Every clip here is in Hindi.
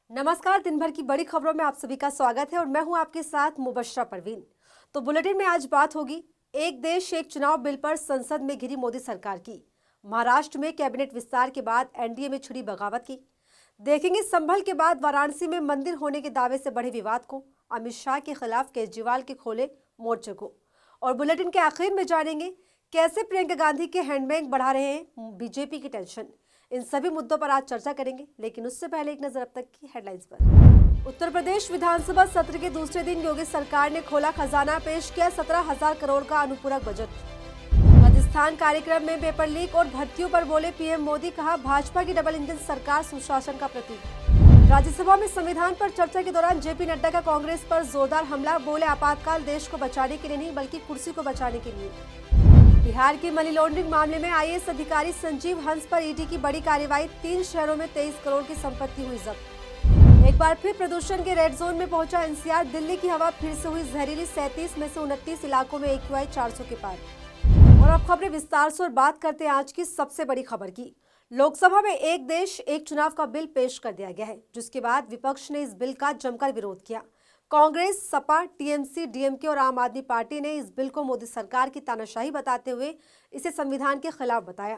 नमस्कार। दिन भर की बड़ी खबरों में आप सभी का स्वागत है और मैं हूं आपके साथ मुबश्शरा परवीन। तो बुलेटिन में आज बात होगी एक देश एक चुनाव बिल पर संसद में घिरी मोदी सरकार की। महाराष्ट्र में कैबिनेट विस्तार के बाद एनडीए में छिड़ी बगावत की। देखेंगे संभल के बाद वाराणसी में मंदिर होने के दावे से बढ़े विवाद को, अमित शाह के खिलाफ केजरीवाल के खोले मोर्चे को, और बुलेटिन के आखिर में जानेंगे कैसे प्रियंका गांधी के हैंडबैग बढ़ा रहे हैं बीजेपी की टेंशन। इन सभी मुद्दों पर आज चर्चा करेंगे, लेकिन उससे पहले एक नजर अब तक की हेडलाइंस पर। उत्तर प्रदेश विधानसभा सत्र के दूसरे दिन योगी सरकार ने खोला खजाना, पेश किया 17,000 करोड़ का अनुपूरक बजट। राजस्थान कार्यक्रम में पेपर लीक और भर्तियों पर बोले पीएम मोदी, कहा भाजपा की डबल इंजन सरकार सुशासन का प्रतीक। राज्यसभा में संविधान पर चर्चा के दौरान जेपी नड्डा का कांग्रेस पर जोरदार हमला, बोले आपातकाल देश को बचाने के लिए नहीं बल्कि कुर्सी को बचाने के लिए। बिहार की मनी लॉन्ड्रिंग मामले में आईएएस अधिकारी संजीव हंस पर ईडी की बड़ी कार्रवाई, 3 शहरों में 23 करोड़ की संपत्ति हुई जब्त। एक बार फिर प्रदूषण के रेड जोन में पहुंचा एनसीआर, दिल्ली की हवा फिर से हुई जहरीली, 37 में से 29 इलाकों में AQI 400 के पार। और अब खबरें विस्तार से, और बात करते हैं आज की सबसे बड़ी खबर की। लोकसभा में एक देश एक चुनाव का बिल पेश कर दिया गया है, जिसके बाद विपक्ष ने इस बिल का जमकर विरोध किया। कांग्रेस, सपा, टीएमसी, डीएमके और आम आदमी पार्टी ने इस बिल को मोदी सरकार की तानाशाही बताते हुए इसे संविधान के खिलाफ बताया।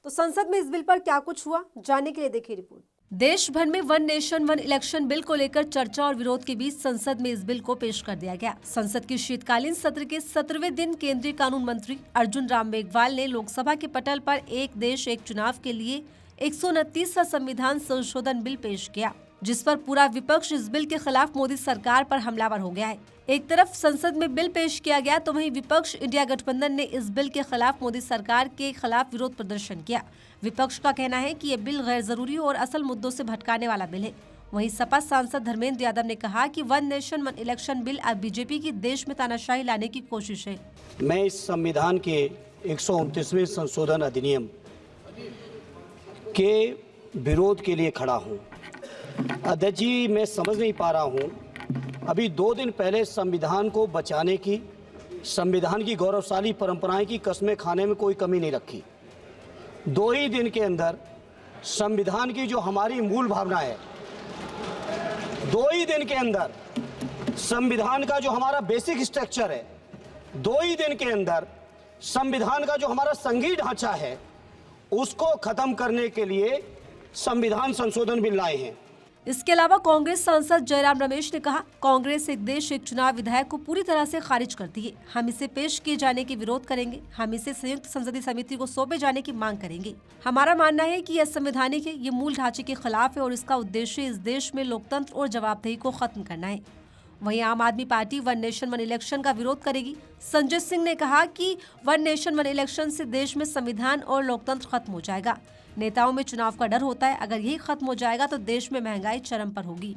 तो संसद में इस बिल पर क्या कुछ हुआ, जानने के लिए देखिए रिपोर्ट। देश भर में one nation one election bill को लेकर चर्चा और विरोध के बीच संसद में इस बिल को पेश कर दिया गया। संसद के शीतकालीन सत्र के 17वें दिन केंद्रीय कानून मंत्री अर्जुन राम मेघवाल ने लोकसभा के पटल पर एक देश एक चुनाव के लिए 129वां संविधान संशोधन बिल पेश किया, जिस पर पूरा विपक्ष इस बिल के खिलाफ मोदी सरकार पर हमलावर हो गया है। एक तरफ संसद में बिल पेश किया गया तो वहीं विपक्ष इंडिया गठबंधन ने इस बिल के खिलाफ मोदी सरकार के खिलाफ विरोध प्रदर्शन किया। विपक्ष का कहना है कि ये बिल गैर जरूरी और असल मुद्दों से भटकाने वाला बिल है। वहीं सपा सांसद धर्मेंद्र यादव ने कहा कि one nation one election bill अब बीजेपी की देश में तानाशाही लाने की कोशिश है। मैं इस संविधान के 129वें संशोधन अधिनियम के विरोध के लिए खड़ा हूँ। अध्यक्ष जी, मैं समझ नहीं पा रहा हूँ, अभी 2 दिन पहले संविधान को बचाने की, संविधान की गौरवशाली परंपराएं की कस्में खाने में कोई कमी नहीं रखी। 2 ही दिन के अंदर संविधान की जो हमारी मूल भावना है, 2 ही दिन के अंदर संविधान का जो हमारा बेसिक स्ट्रक्चर है, 2 ही दिन के अंदर संविधान का जो हमारा संघीय ढांचा है, उसको खत्म करने के लिए संविधान संशोधन बिल लाए हैं। इसके अलावा कांग्रेस सांसद जयराम रमेश ने कहा, कांग्रेस एक देश एक चुनाव विधेयक को पूरी तरह से खारिज करती है। हम इसे पेश किए जाने की विरोध करेंगे। हम इसे संयुक्त संसदीय समिति को सौंपे जाने की मांग करेंगे। हमारा मानना है कि यह संवैधानिक है, ये मूल ढांचे के खिलाफ है और इसका उद्देश्य इस देश में लोकतंत्र और जवाबदेही को खत्म करना है। वहीं आम आदमी party one nation one election का विरोध करेगी। संजय सिंह ने कहा कि वन नेशन वन इलेक्शन से देश में संविधान और लोकतंत्र खत्म हो जाएगा। नेताओं में चुनाव का डर होता है, अगर यही खत्म हो जाएगा तो देश में महंगाई चरम पर होगी।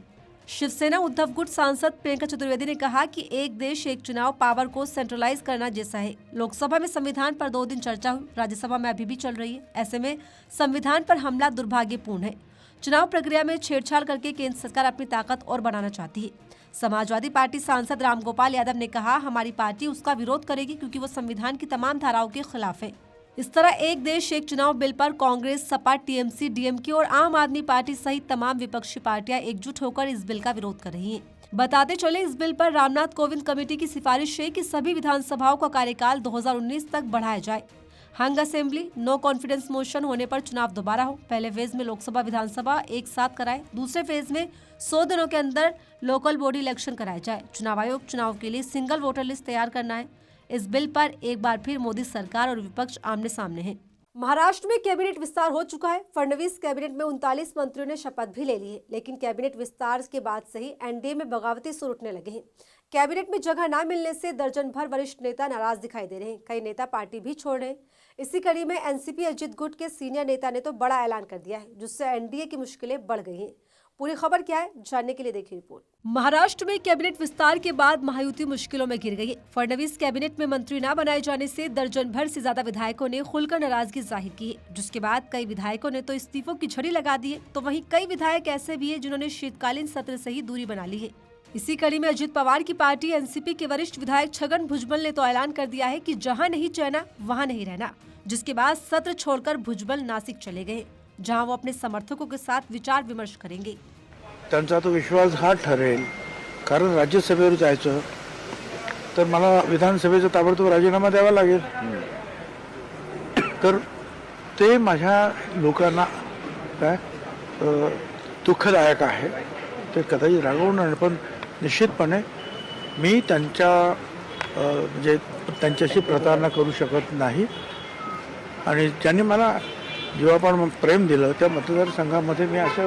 शिवसेना उद्धव गुट सांसद प्रियंका चतुर्वेदी ने कहा कि एक देश एक चुनाव पावर को सेंट्रलाइज करना जैसा है। लोकसभा में संविधान पर 2 दिन चर्चा हुई, राज्यसभा में अभी भी चल रही है। ऐसे में संविधान पर हमला दुर्भाग्यपूर्ण है। चुनाव प्रक्रिया में छेड़छाड़ करके केंद्र सरकार अपनी ताकत और बढ़ाना चाहती है। समाजवादी पार्टी सांसद रामगोपाल यादव ने कहा, हमारी पार्टी उसका विरोध करेगी क्योंकि वो संविधान की तमाम धाराओं के खिलाफ है। इस तरह एक देश एक चुनाव बिल पर कांग्रेस, सपा, टीएमसी, डीएमके और आम आदमी पार्टी सहित तमाम विपक्षी पार्टियां एकजुट होकर इस बिल का विरोध कर रही हैं। बताते चले, इस बिल पर रामनाथ कोविंद कमेटी की सिफारिश है कि सभी विधानसभाओं का कार्यकाल 2019 तक बढ़ाया जाए। हंग असेंबली, नो कॉन्फिडेंस मोशन होने पर चुनाव दोबारा हो। पहले फेज में लोकसभा विधानसभा एक साथ कराए, दूसरे फेज में 100 दिनों के अंदर लोकल बॉडी इलेक्शन कराए जाए। चुनाव आयोग चुनाव के लिए सिंगल वोटर लिस्ट तैयार करना है। इस बिल पर एक बार फिर मोदी सरकार और विपक्ष आमने सामने हैं। महाराष्ट्र में कैबिनेट विस्तार हो चुका है। फडणवीस कैबिनेट में 39 मंत्रियों ने शपथ भी ले ली है, लेकिन कैबिनेट विस्तार के बाद से ही एनडीए में बगावती सुर उठने लगे हैं। कैबिनेट में जगह न मिलने से दर्जन भर वरिष्ठ नेता नाराज दिखाई दे रहे हैं। कई नेता पार्टी भी छोड़ रहे हैं। इसी कड़ी में एनसीपी अजित गुट के सीनियर नेता ने तो बड़ा ऐलान कर दिया है, जिससे एनडीए की मुश्किलें बढ़ गई हैं। पूरी खबर क्या है, जानने के लिए देखिए रिपोर्ट। महाराष्ट्र में कैबिनेट विस्तार के बाद महायुति मुश्किलों में घिर गई है। फडणवीस कैबिनेट में मंत्री न बनाए जाने से दर्जन भर से ज्यादा विधायकों ने खुलकर नाराजगी जाहिर की है, जिसके बाद कई विधायकों ने तो इस्तीफों की झड़ी लगा दी है, तो वहीं कई विधायक ऐसे भी है जिन्होंने शीतकालीन सत्र से ही दूरी बना ली है। इसी कड़ी में अजित पवार की पार्टी एनसीपी के वरिष्ठ विधायक छगन भुजबल ने तो ऐलान कर दिया है कि जहां नहीं चैना वहां नहीं रहना, जिसके बाद सत्र छोड़कर भुजबल नासिक चले गए, जहां वो अपने समर्थकों के साथ विचार विमर्श करेंगे। त्यांचा तो विश्वासघात ठरेल. कारण राज्यसभेवर जायचं तर मला विधानसभेचा ताबडतोब राजीनामा द्यावा लागेल. तर ते माझ्या लोकांना काय दुःखदायक आहे. ते कदाचित रागवणार, पण निश्चितपणे मी म्हणजे त्यांच्याशी प्रतारणा करू शकत नाही. आणि ज्यांनी मला जीवापाड प्रेम दिलं त्या मतदारसंघामध्ये मी असं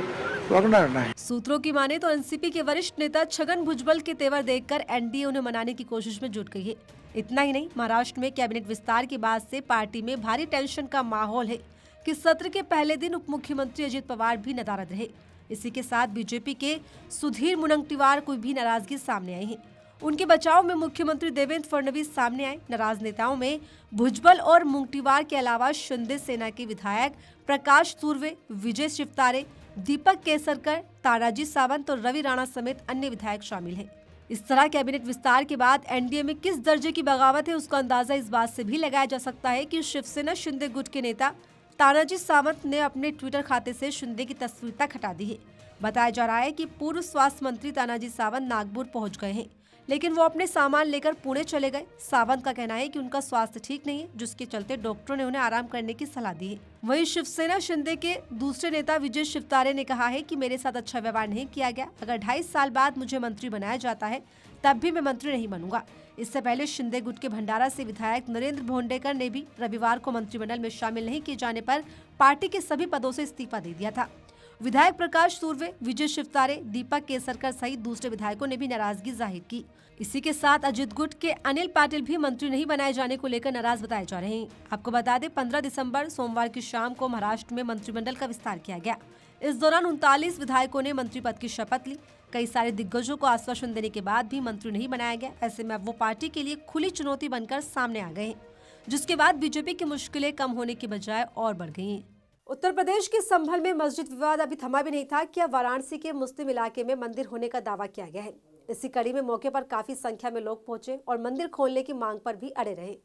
वागणार नहीं। सूत्रों की माने तो एनसीपी के वरिष्ठ नेता छगन भुजबल के तेवर देखकर एनडीए उन्हें मनाने की कोशिश में जुट गई है। इतना ही नहीं, महाराष्ट्र में कैबिनेट विस्तार के बाद से पार्टी में भारी टेंशन का माहौल है कि सत्र के पहले दिन उप मुख्यमंत्री अजित पवार भी नदारद रहे। इसी के साथ बीजेपी के सुधीर मुनगंटीवार को भी नाराजगी सामने आई है। उनके बचाव में मुख्यमंत्री देवेंद्र फडणवीस सामने आए। नाराज नेताओं में भुजबल और मुंगटीवार के अलावा शिंदे सेना के विधायक प्रकाश सुर्वे, विजय शिवतारे, दीपक केसरकर, तानाजी सावंत और रवि राणा समेत अन्य विधायक शामिल हैं। इस तरह कैबिनेट विस्तार के बाद एनडीए में किस दर्जे की बगावत है उसका अंदाजा इस बात से भी लगाया जा सकता है कि शिवसेना शिंदे गुट के नेता तानाजी सावंत ने अपने ट्विटर खाते से शिंदे की तस्वीर तक हटा दी है। बताया जा रहा है कि पूर्व स्वास्थ्य मंत्री तानाजी सावंत नागपुर पहुंच गए हैं, लेकिन वो अपने सामान लेकर पुणे चले गए। सावंत का कहना है कि उनका स्वास्थ्य ठीक नहीं है, जिसके चलते डॉक्टरों ने उन्हें आराम करने की सलाह दी है। वहीं शिवसेना शिंदे के दूसरे नेता विजय शिवतारे ने कहा है कि मेरे साथ अच्छा व्यवहार नहीं किया गया। अगर 2.5 साल बाद मुझे मंत्री बनाया जाता है तब भी मैं मंत्री नहीं बनूंगा। इससे पहले शिंदे गुट के भंडारा से विधायक नरेंद्र भोंडेकर ने भी रविवार को मंत्रिमंडल में शामिल नहीं किए जाने पर पार्टी के सभी पदों से इस्तीफा दे दिया था। विधायक प्रकाश सुर्वे, विजय शिवतारे, दीपक केसरकर सहित दूसरे विधायकों ने भी नाराजगी जाहिर की। इसी के साथ अजित गुट के अनिल पाटिल भी मंत्री नहीं बनाए जाने को लेकर नाराज बताए जा रहे हैं। आपको बता दें, 15 दिसंबर सोमवार की शाम को महाराष्ट्र में मंत्रिमंडल का विस्तार किया गया। इस दौरान 39 विधायकों ने मंत्री पद की शपथ ली। कई सारे दिग्गजों को आश्वासन देने के बाद भी मंत्री नहीं बनाया गया। ऐसे में अब वो पार्टी के लिए खुली चुनौती बनकर सामने आ गए हैं, जिसके बाद बीजेपी की मुश्किलें कम होने की बजाय और बढ़ गई हैं। उत्तर प्रदेश के संभल में मस्जिद विवाद अभी थमा भी नहीं था कि अब वाराणसी के मुस्लिम इलाके में मंदिर होने का दावा किया गया है। इसी कड़ी में मौके पर काफी संख्या में लोग पहुंचे और मंदिर खोलने की मांग पर भी अड़े रहे।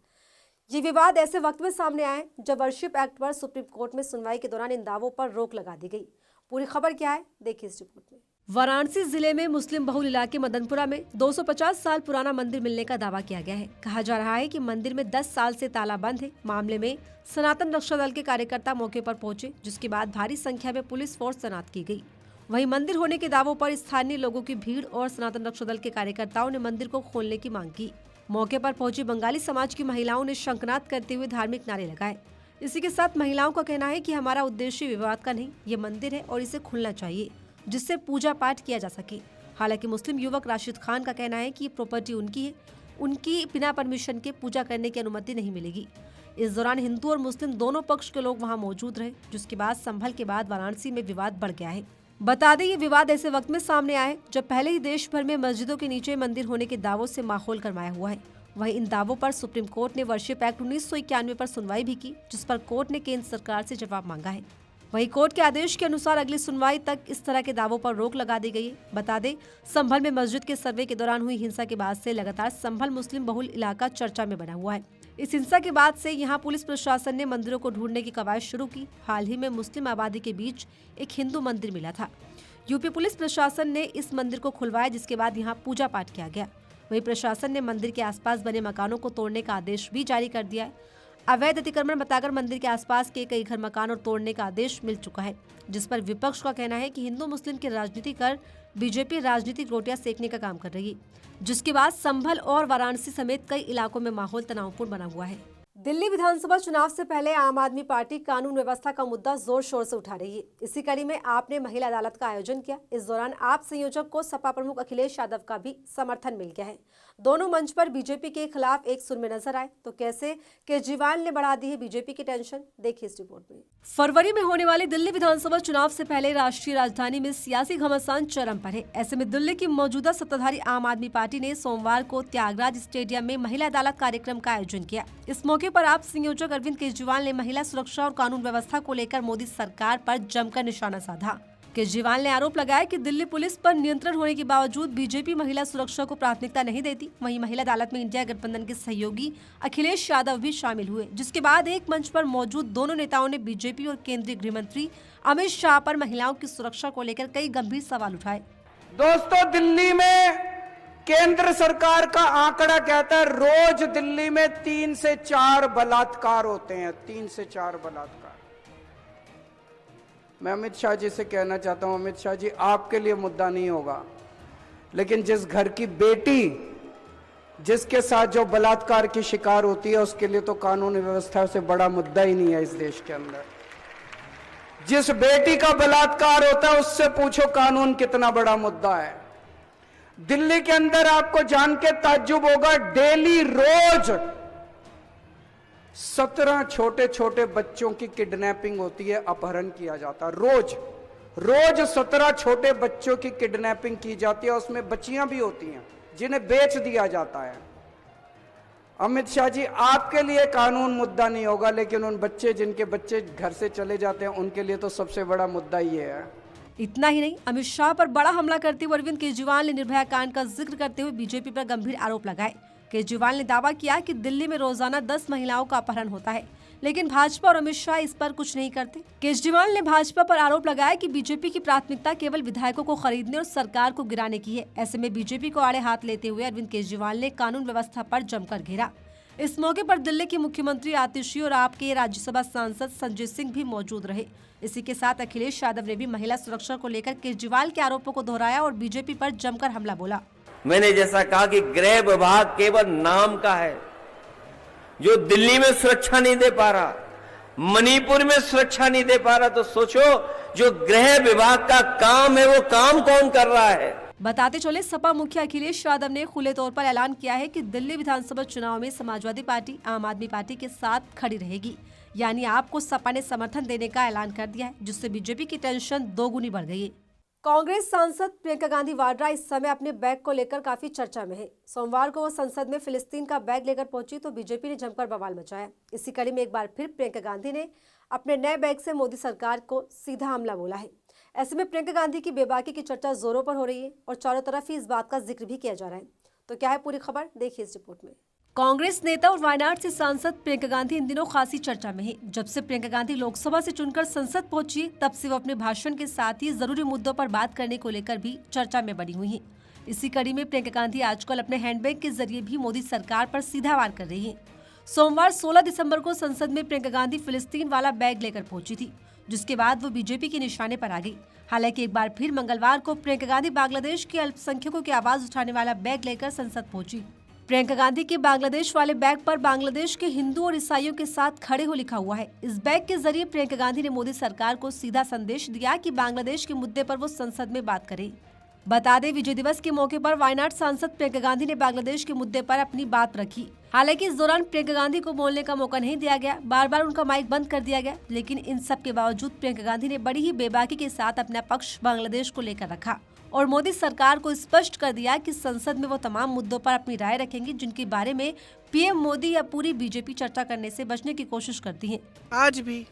ये विवाद ऐसे वक्त में सामने आए जब वर्शिप एक्ट पर सुप्रीम कोर्ट में सुनवाई के दौरान इन दावों पर रोक लगा दी गई। पूरी खबर क्या है, देखिए इस रिपोर्ट में। वाराणसी जिले में मुस्लिम बहुल इलाके मदनपुरा में 250 साल पुराना मंदिर मिलने का दावा किया गया है। कहा जा रहा है कि मंदिर में 10 साल से ताला बंद है। मामले में सनातन रक्षा दल के कार्यकर्ता मौके पर पहुंचे, जिसके बाद भारी संख्या में पुलिस फोर्स तैनात की गई। वहीं मंदिर होने के दावों पर स्थानीय लोगों की भीड़ और सनातन रक्षा दल के कार्यकर्ताओं ने मंदिर को खोलने की मांग की। मौके पर पहुंची बंगाली समाज की महिलाओं ने शंखनाद करते हुए धार्मिक नारे लगाए। इसी के साथ महिलाओं का कहना है कि हमारा उद्देश्य विवाद का नहीं, ये मंदिर है और इसे खुलना चाहिए, जिससे पूजा पाठ किया जा सके। हालांकि मुस्लिम युवक राशिद खान का कहना है कि ये प्रॉपर्टी उनकी है, उनकी बिना परमिशन के पूजा करने की अनुमति नहीं मिलेगी। इस दौरान हिंदू और मुस्लिम दोनों पक्ष के लोग वहां मौजूद रहे, जिसके बाद संभल के बाद वाराणसी में विवाद बढ़ गया है। बता दें, ये विवाद ऐसे वक्त में सामने आए जब पहले ही देश भर में मस्जिदों के नीचे मंदिर होने के दावों से माहौल गरमाया हुआ है। वहीं इन दावों पर सुप्रीम कोर्ट ने वर्शिप एक्ट 1991 पर सुनवाई भी की, जिस पर कोर्ट ने केंद्र सरकार से जवाब मांगा है। वहीं कोर्ट के आदेश के अनुसार अगली सुनवाई तक इस तरह के दावों पर रोक लगा दी गई है। बता दें, संभल में मस्जिद के सर्वे के दौरान हुई हिंसा के बाद से लगातार संभल मुस्लिम बहुल इलाका चर्चा में बना हुआ है। इस हिंसा के बाद से यहां पुलिस प्रशासन ने मंदिरों को ढूंढने की कवायद शुरू की। हाल ही में मुस्लिम आबादी के बीच एक हिंदू मंदिर मिला था। यूपी पुलिस प्रशासन ने इस मंदिर को खुलवाया, जिसके बाद यहां पूजा पाठ किया गया। वहीं प्रशासन ने मंदिर के आसपास बने मकानों को तोड़ने का आदेश भी जारी कर दिया है। अवैध अतिक्रमण बताकर मंदिर के आसपास के कई घर मकान और तोड़ने का आदेश मिल चुका है, जिस पर विपक्ष का कहना है कि हिंदू मुस्लिम की राजनीति कर बीजेपी राजनीतिक रोटियां सेकने का काम कर रही है, जिसके बाद संभल और वाराणसी समेत कई इलाकों में माहौल तनावपूर्ण बना हुआ है। दिल्ली विधानसभा चुनाव से पहले आम आदमी पार्टी कानून व्यवस्था का मुद्दा जोर शोर से उठा रही है। इसी कड़ी में आपने महिला अदालत का आयोजन किया। इस दौरान आप संयोजक को सपा प्रमुख अखिलेश यादव का भी समर्थन मिल गया है। दोनों मंच पर बीजेपी के खिलाफ एक सुर में नजर आए। तो कैसे केजरीवाल ने बढ़ा दी है बीजेपी की टेंशन, देखिए इस रिपोर्ट में। फरवरी में होने वाले दिल्ली विधानसभा चुनाव से पहले राष्ट्रीय राजधानी में सियासी घमासान चरम पर है। ऐसे में दिल्ली की मौजूदा सत्ताधारी आम आदमी पार्टी ने सोमवार को त्यागराज स्टेडियम में महिला अदालत कार्यक्रम का आयोजन किया। इस मौके पर आप संयोजक अरविंद केजरीवाल ने महिला सुरक्षा और कानून व्यवस्था को लेकर मोदी सरकार पर जमकर निशाना साधा। केजरीवाल ने आरोप लगाया कि दिल्ली पुलिस पर नियंत्रण होने के बावजूद बीजेपी महिला सुरक्षा को प्राथमिकता नहीं देती। वहीं महिला अदालत में इंडिया गठबंधन के सहयोगी अखिलेश यादव भी शामिल हुए, जिसके बाद एक मंच पर मौजूद दोनों नेताओं ने बीजेपी और केंद्रीय गृह मंत्री अमित शाह पर महिलाओं की सुरक्षा को लेकर कई गंभीर सवाल उठाए। दोस्तों, दिल्ली में केंद्र सरकार का आंकड़ा कहता है रोज दिल्ली में 3 से 4 बलात्कार होते हैं, 3 से 4 बलात्कार। मैं अमित शाह जी से कहना चाहता हूं, अमित शाह जी, आपके लिए मुद्दा नहीं होगा, लेकिन जिस घर की बेटी जिसके साथ जो बलात्कार की शिकार होती है उसके लिए तो कानून व्यवस्था से बड़ा मुद्दा ही नहीं है इस देश के अंदर। जिस बेटी का बलात्कार होता है उससे पूछो कानून कितना बड़ा मुद्दा है। दिल्ली के अंदर आपको जान के ताज्जुब होगा, डेली रोज 17 छोटे छोटे बच्चों की किडनैपिंग होती है, अपहरण किया जाता है। रोज 17 छोटे बच्चों की किडनैपिंग की जाती है, उसमें बच्चियां भी होती हैं जिन्हें बेच दिया जाता है। अमित शाह जी, आपके लिए कानून मुद्दा नहीं होगा, लेकिन उन बच्चे जिनके बच्चे घर से चले जाते हैं उनके लिए तो सबसे बड़ा मुद्दा ये है। इतना ही नहीं, अमित शाह पर बड़ा हमला करते हुए अरविंद केजरीवाल ने निर्भया कांड का जिक्र करते हुए बीजेपी पर गंभीर आरोप लगाए। केजरीवाल ने दावा किया कि दिल्ली में रोजाना 10 महिलाओं का अपहरण होता है, लेकिन भाजपा और अमित शाह इस पर कुछ नहीं करते। केजरीवाल ने भाजपा पर आरोप लगाया कि बीजेपी की प्राथमिकता केवल विधायकों को खरीदने और सरकार को गिराने की है। ऐसे में बीजेपी को आड़े हाथ लेते हुए अरविंद केजरीवाल ने कानून व्यवस्था पर जमकर घेरा। इस मौके पर दिल्ली के मुख्यमंत्री आतिशी और आपके राज्यसभा सांसद संजय सिंह भी मौजूद रहे। इसी के साथ अखिलेश यादव ने भी महिला सुरक्षा को लेकर केजरीवाल के आरोपों को दोहराया और बीजेपी पर जमकर हमला बोला। मैंने जैसा कहा कि गृह विभाग केवल नाम का है, जो दिल्ली में सुरक्षा नहीं दे पा रहा, मणिपुर में सुरक्षा नहीं दे पा रहा, तो सोचो जो गृह विभाग का काम है वो काम कौन कर रहा है। बताते चले, सपा मुखिया अखिलेश यादव ने खुले तौर पर ऐलान किया है कि दिल्ली विधानसभा चुनाव में समाजवादी पार्टी आम आदमी पार्टी के साथ खड़ी रहेगी। यानी आपको सपा ने समर्थन देने का ऐलान कर दिया है, जिससे बीजेपी की टेंशन दोगुनी बढ़ गई है। कांग्रेस सांसद प्रियंका गांधी वाड्रा इस समय अपने बैग को लेकर काफी चर्चा में है। सोमवार को वो संसद में फिलिस्तीन का बैग लेकर पहुंची तो बीजेपी ने जमकर बवाल मचाया। इसी कड़ी में एक बार फिर प्रियंका गांधी ने अपने नए बैग से मोदी सरकार को सीधा हमला बोला है। ऐसे में प्रियंका गांधी की बेबाकी की चर्चा जोरों पर हो रही है और चारों तरफ ही इस बात का जिक्र भी किया जा रहा है। तो क्या है पूरी खबर, देखिए इस रिपोर्ट में। कांग्रेस नेता और वायनाड से सांसद प्रियंका गांधी इन दिनों खासी चर्चा में है। जब से प्रियंका गांधी लोकसभा से चुनकर संसद पहुंची, तब से वो अपने भाषण के साथ ही जरूरी मुद्दों पर बात करने को लेकर भी चर्चा में बनी हुई हैं। इसी कड़ी में प्रियंका गांधी आजकल अपने हैंडबैग के जरिए भी मोदी सरकार पर सीधा वार कर रही है। सोमवार 16 दिसंबर को संसद में प्रियंका गांधी फिलिस्तीन वाला बैग लेकर पहुंची थी, जिसके बाद वो बीजेपी के निशाने पर आ गई। हालांकि एक बार फिर मंगलवार को प्रियंका गांधी बांग्लादेश के अल्पसंख्यकों की आवाज उठाने वाला बैग लेकर संसद पहुंची। प्रियंका गांधी के बांग्लादेश वाले बैग पर बांग्लादेश के हिंदू और ईसाइयों के साथ खड़े हो लिखा हुआ है। इस बैग के जरिए प्रियंका गांधी ने मोदी सरकार को सीधा संदेश दिया कि बांग्लादेश के मुद्दे पर वो संसद में बात करे। बता दें, विजय दिवस के मौके पर वायनाड सांसद प्रियंका गांधी ने बांग्लादेश के मुद्दे पर अपनी बात रखी। हालांकि इस दौरान प्रियंका गांधी को बोलने का मौका नहीं दिया गया, बार बार उनका माइक बंद कर दिया गया। लेकिन इन सब के बावजूद प्रियंका गांधी ने बड़ी ही बेबाकी के साथ अपना पक्ष बांग्लादेश को लेकर रखा और मोदी सरकार को स्पष्ट कर दिया कि संसद में वो तमाम मुद्दों पर अपनी राय रखेंगी जिनके बारे में पीएम मोदी या पूरी बीजेपी चर्चा करने से बचने की कोशिश करती है। आज भी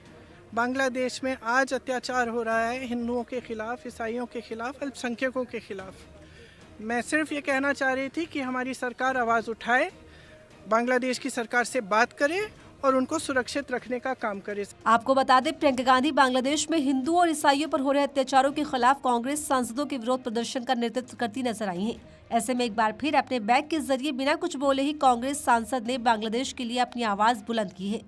बांग्लादेश में आज अत्याचार हो रहा है हिंदुओं के खिलाफ, ईसाइयों के खिलाफ, अल्पसंख्यकों के खिलाफ। मैं सिर्फ ये कहना चाह रही थी कि हमारी सरकार आवाज़ उठाए, बांग्लादेश की सरकार से बात करे और उनको सुरक्षित रखने का काम करे। आपको बता दें, प्रियंका गांधी बांग्लादेश में हिंदुओं और ईसाइयों पर हो रहे अत्याचारों के खिलाफ कांग्रेस सांसदों के विरोध प्रदर्शन का नेतृत्व करती नजर आई हैं। ऐसे में एक बार फिर अपने बैग के जरिए बिना कुछ बोले ही कांग्रेस सांसद ने बांग्लादेश के लिए अपनी आवाज बुलंद की है,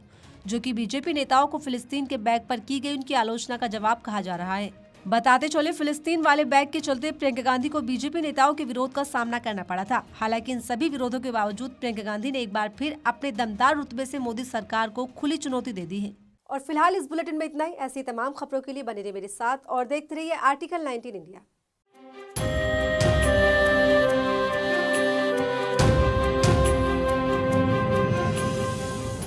जो कि बीजेपी नेताओं को फिलिस्तीन के बैग पर की गई उनकी आलोचना का जवाब कहा जा रहा है। बताते चले, फिलिस्तीन वाले बैग के चलते प्रियंका गांधी को बीजेपी नेताओं के विरोध का सामना करना पड़ा था। हालांकि इन सभी विरोधों के बावजूद प्रियंका गांधी ने एक बार फिर अपने दमदार रुतबे से मोदी सरकार को खुली चुनौती दे दी है। और फिलहाल इस बुलेटिन में इतना ही। ऐसी तमाम खबरों के लिए बने रहिए मेरे साथ और देखते रहिए आर्टिकल 19 इंडिया।